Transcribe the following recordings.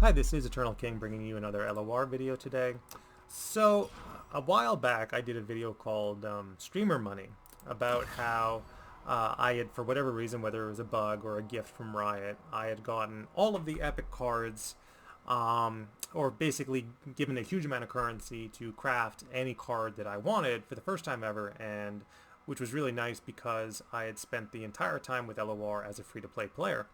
Hi, this is Eternal King bringing you another LOR video today. So, a while back I did a video called Streamer Money about how I had, for whatever reason, whether it was a bug or a gift from Riot, I had gotten all of the epic cards, or basically given a huge amount of currency to craft any card that I wanted for the first time ever, and which was really nice because I had spent the entire time with LOR as a free-to-play player.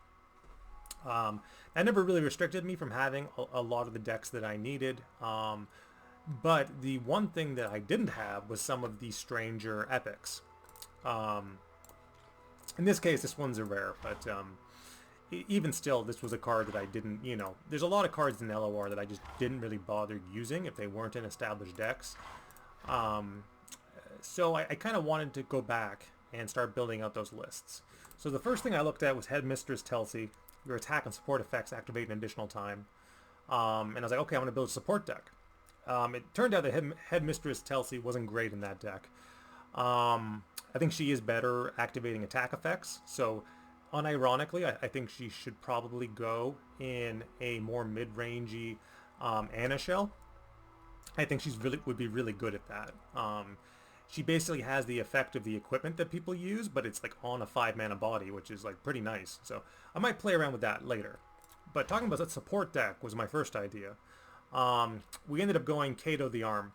That never really restricted me from having a lot of the decks that I needed, but the one thing that I didn't have was some of the stranger epics. In this case, this one's a rare, but even still, this was a card that I didn't, there's a lot of cards in LOR that I just didn't really bother using if they weren't in established decks. So I kind of wanted to go back and start building out those lists. So the first thing I looked at was Headmistress Telsey. Your attack and support effects activate an additional time. And I was like, okay, I'm going to build a support deck. It turned out that Headmistress Telsey wasn't great in that deck. I think she is better activating attack effects. So unironically, I think she should probably go in a more mid-rangey Anna Shell. I think she's would be really good at that. She basically has the effect of the equipment that people use, but it's like on a 5-mana body, which is like pretty nice. So I might play around with that later. But talking about that support deck was my first idea. We ended up going Kato the Arm.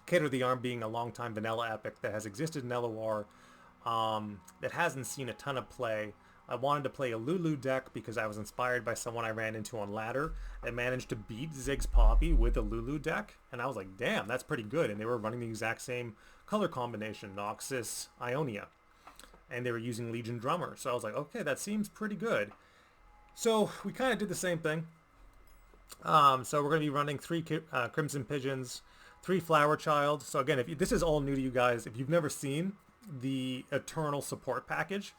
Kato the Arm being a long-time vanilla epic that has existed in LOR, that hasn't seen a ton of play. I wanted to play a Lulu deck because I was inspired by someone I ran into on ladder that managed to beat Ziggs Poppy with a Lulu deck, and I was like, damn, that's pretty good. And they were running the exact same color combination, Noxus, Ionia, and they were using Legion Drummer. So I was like, okay, that seems pretty good. So we kind of did the same thing. So we're going to be running 3 Crimson Pigeons, 3 Flower Child. So again, if this is all new to you guys, if you've never seen the Eternal Support package,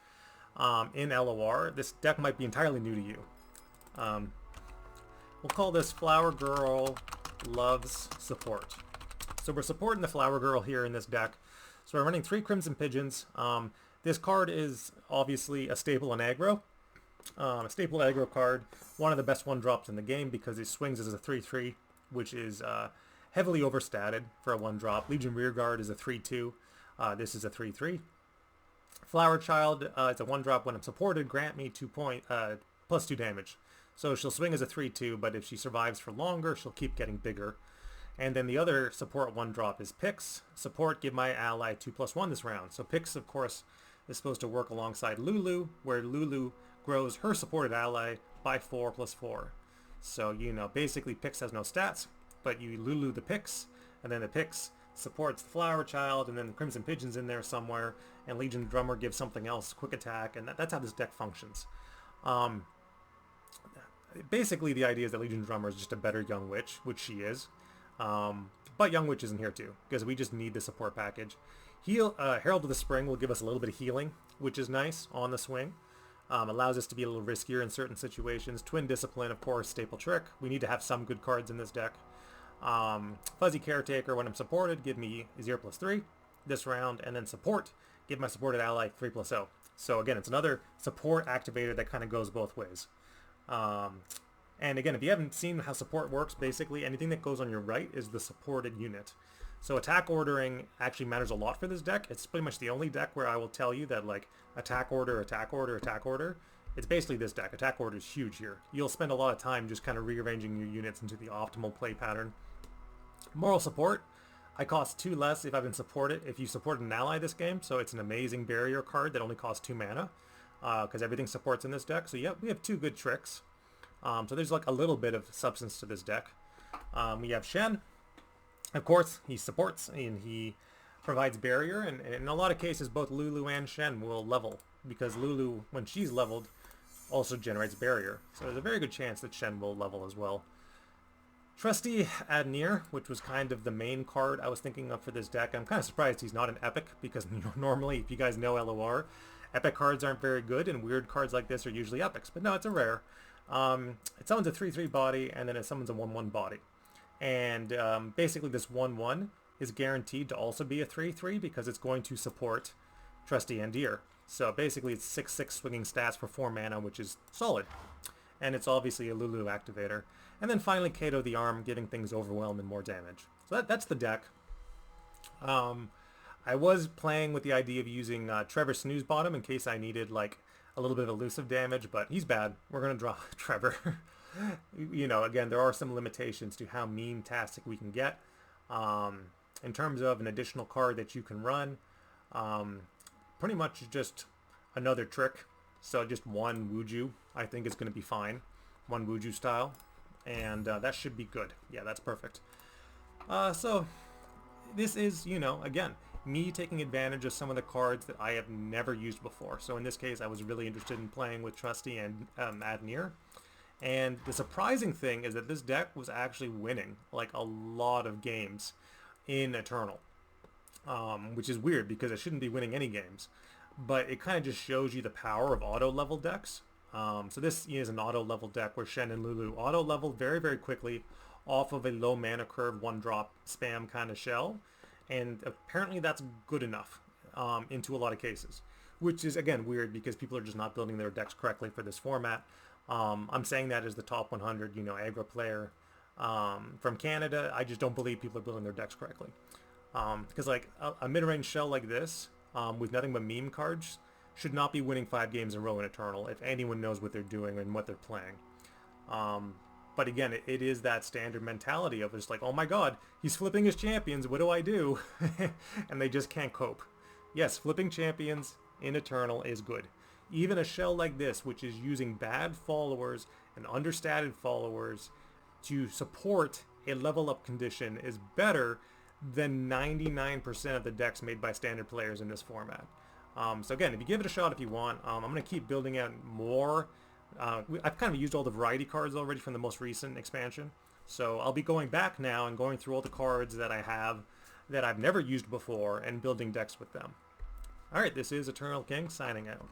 in LOR, this deck might be entirely new to you. We'll call this Flower Girl Loves Support. So we're supporting the Flower Girl here in this deck. So we're running 3 Crimson Pigeons. This card is obviously a staple in aggro. A staple aggro card. One of the best 1-drops in the game because it swings as a 3-3, which is heavily overstated for a 1-drop. Legion Rearguard is a 3-2. This is a 3-3. Flower Child, it's a 1-drop. When I'm supported, grant me plus 2 damage. So she'll swing as a 3-2, but if she survives for longer, she'll keep getting bigger. And then the other support 1-drop is Pix. Support, give my ally 2+1 this round. So Pix, of course, is supposed to work alongside Lulu, where Lulu grows her supported ally by 4+4. So, basically Pix has no stats, but you Lulu the Pix, and then the Pix supports the Flower Child, and then the Crimson Pigeon's in there somewhere, and Legion Drummer gives something else, quick attack, and that's how this deck functions. Basically, the idea is that Legion Drummer is just a better Young Witch, which she is, but Young Witch isn't here too, because we just need the support package. Herald of the Spring will give us a little bit of healing, which is nice on the swing. Allows us to be a little riskier in certain situations. Twin Discipline, of course, staple trick. We need to have some good cards in this deck. Fuzzy Caretaker, when I'm supported, give me 0+3 this round, and then support, give my supported ally 3+0. So again, it's another support activator that kind of goes both ways. And again, if you haven't seen how support works, basically anything that goes on your right is the supported unit. So attack ordering actually matters a lot for this deck. It's pretty much the only deck where I will tell you that like attack order, attack order, attack order. It's basically this deck. Attack order is huge here. You'll spend a lot of time just kind of rearranging your units into the optimal play pattern. Moral Support, I cost 2 less if I've been supported. If you support an ally this game, so it's an amazing barrier card that only costs 2 mana, because everything supports in this deck. So yeah, we have 2 good tricks. So there's like a little bit of substance to this deck. We have Shen. Of course, he supports and he provides barrier, and in a lot of cases, both Lulu and Shen will level, because Lulu, when she's leveled, also generates barrier. So there's a very good chance that Shen will level as well. Trusty Adnir, which was kind of the main card I was thinking of for this deck. I'm kind of surprised he's not an epic, because normally, if you guys know LOR, epic cards aren't very good, and weird cards like this are usually epics. But no, it's a rare. It summons a 3-3 body, and then it summons a 1-1 body. And basically this 1-1 is guaranteed to also be a 3-3 because it's going to support Trusty Adnir. So basically it's 6/6 swinging stats for 4 mana, which is solid. and it's obviously a Lulu activator. And then finally Kato the Arm, giving things Overwhelm and more damage. So that's the deck. I was playing with the idea of using Trevor Snooze Bottom in case I needed like a little bit of elusive damage, but he's bad. We're going to draw Trevor. You know, again, there are some limitations to how meme-tastic we can get. In terms of an additional card that you can run, pretty much just another trick. So just one Wuju, I think, is going to be fine. One Wuju style. And that should be good. Yeah, that's perfect. So this is, you know, again, me taking advantage of some of the cards that I have never used before. So in this case, I was really interested in playing with Trusty and Adnir. And the surprising thing is that this deck was actually winning like a lot of games in Eternal, which is weird because it shouldn't be winning any games. But it kind of just shows you the power of auto-level decks. So this is an auto-level deck where Shen and Lulu auto-level very, very quickly off of a low mana curve, one-drop spam kind of shell. And apparently that's good enough into a lot of cases, which is, again, weird because people are just not building their decks correctly for this format. I'm saying that as the top 100, you know, aggro player from Canada. I just don't believe people are building their decks correctly. Because like a mid-range shell like this with nothing but meme cards should not be winning 5 games in a row in Eternal if anyone knows what they're doing and what they're playing. But again, it is that standard mentality of just like, oh my god, he's flipping his champions, what do I do? And they just can't cope. Yes, flipping champions in Eternal is good. Even a shell like this, which is using bad followers and understated followers to support a level up condition, is better than 99% of the decks made by standard players in this format. So again, if you give it a shot if you want, I'm going to keep building out more. I've kind of used all the variety cards already from the most recent expansion. So I'll be going back now and going through all the cards that I have that I've never used before and building decks with them. Alright, this is Eternal King signing out.